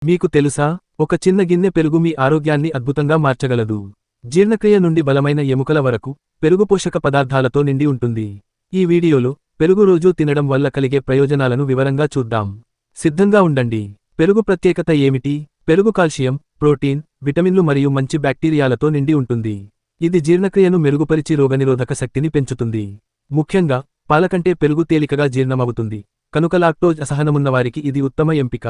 మీకు తెలుసా, ఒక చిన్న గిన్నె పెరుగు మీ ఆరోగ్యాన్ని అద్భుతంగా మార్చగలదు. జీర్ణక్రియ నుండి బలమైన ఎముకల వరకు పెరుగు పోషక పదార్థాలతో నిండి ఉంటుంది. ఈ వీడియోలో పెరుగు రోజూ తినడం వల్ల కలిగే ప్రయోజనాలను వివరంగా చూద్దాం. సిద్ధంగా ఉండండి. పెరుగు ప్రత్యేకత ఏమిటి? పెరుగు కాల్షియం, ప్రోటీన్, విటమిన్లు మరియు మంచి బ్యాక్టీరియాలతో నిండి ఉంటుంది. ఇది జీర్ణక్రియను మెరుగుపరిచి రోగనిరోధక శక్తిని పెంచుతుంది. ముఖ్యంగా పాల కంటే పెరుగు తేలికగా జీర్ణమవుతుంది, కనుక లాక్టోజ్ అసహనమున్నవారికి ఇది ఉత్తమ ఎంపిక.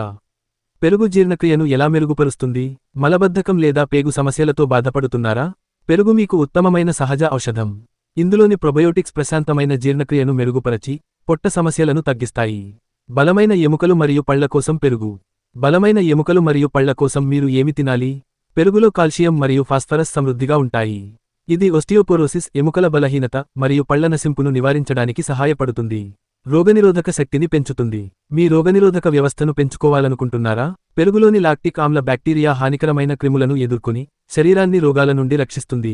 పెరుగు జీర్ణక్రియను ఎలా మెరుగుపరుస్తుంది? మలబద్ధకం లేదా పేగు సమస్యలతో బాధపడుతున్నారా? పెరుగు మీకు ఉత్తమమైన సహజ ఔషధం. ఇందులోని ప్రొబయోటిక్స్ ప్రశాంతమైన జీర్ణక్రియను మెరుగుపరచి పొట్ట సమస్యలను తగ్గిస్తాయి. బలమైన ఎముకలు మరియు పళ్ల కోసం పెరుగు. బలమైన ఎముకలు మరియు పళ్ల కోసం మీరు ఏమి తినాలి? పెరుగులో కాల్షియం మరియు ఫాస్ఫరస్ సమృద్ధిగా ఉంటాయి. ఇది ఓస్టియోపోరోసిస్, ఎముకల బలహీనత మరియు పళ్ల నసింపును నివారించడానికి సహాయపడుతుంది. రోగనిరోధక శక్తిని పెంచుతుంది. మీ రోగనిరోధక వ్యవస్థను పెంచుకోవాలనుకుంటున్నారా? పెరుగులోని లాక్టిక్ ఆమ్ల బ్యాక్టీరియా హానికరమైన క్రిములను ఎదుర్కొని శరీరాన్ని రోగాల నుండి రక్షిస్తుంది.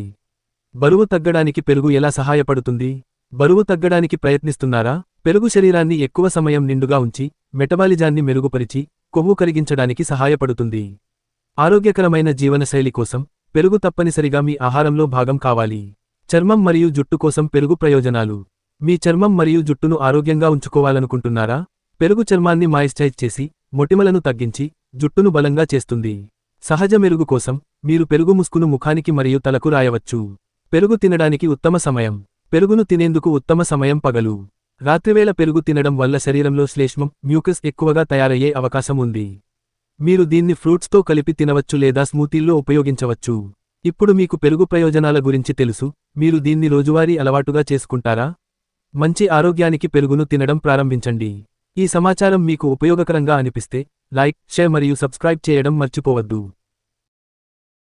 బరువు తగ్గడానికి పెరుగు ఎలా సహాయపడుతుంది? బరువు తగ్గడానికి ప్రయత్నిస్తున్నారా? పెరుగు శరీరాన్ని ఎక్కువ సమయం నిండుగా ఉంచి మెటబాలిజాన్ని మెరుగుపరిచి కొవ్వు కరిగించడానికి సహాయపడుతుంది. ఆరోగ్యకరమైన జీవనశైలి కోసం పెరుగు తప్పనిసరిగా మీ ఆహారంలో భాగం కావాలి. చర్మం మరియు జుట్టు కోసం పెరుగు ప్రయోజనాలు. మీ చర్మం మరియు జుట్టును ఆరోగ్యంగా ఉంచుకోవాలనుకుంటున్నారా? పెరుగు చర్మాన్ని మాయిశ్చరైజ్ చేసి మొటిమలను తగ్గించి జుట్టును బలంగా చేస్తుంది. సహజ మెరుగు కోసం మీరు పెరుగు ముసుకును ముఖానికి మరియు తలకు రాయవచ్చు. పెరుగు తినడానికి ఉత్తమ సమయం. పెరుగును తినేందుకు ఉత్తమ సమయం పగలు. రాత్రివేళ పెరుగు తినడం వల్ల శరీరంలో శ్లేష్మం, మ్యూకస్ ఎక్కువగా తయారయ్యే అవకాశం ఉంది. మీరు దీన్ని ఫ్రూట్స్తో కలిపి తినవచ్చు లేదా స్మూతీల్లో ఉపయోగించవచ్చు. ఇప్పుడు మీకు పెరుగు ప్రయోజనాల గురించి తెలుసు. మీరు దీన్ని రోజువారీ అలవాటుగా చేసుకుంటారా? మంచి ఆరోగ్యానికి పెరుగును తినడం ప్రారంభించండి. ఈ సమాచారం మీకు ఉపయోగకరంగా అనిపిస్తే లైక్, షేర్ మరియు సబ్స్క్రైబ్ చేయడం మర్చిపోవద్దు.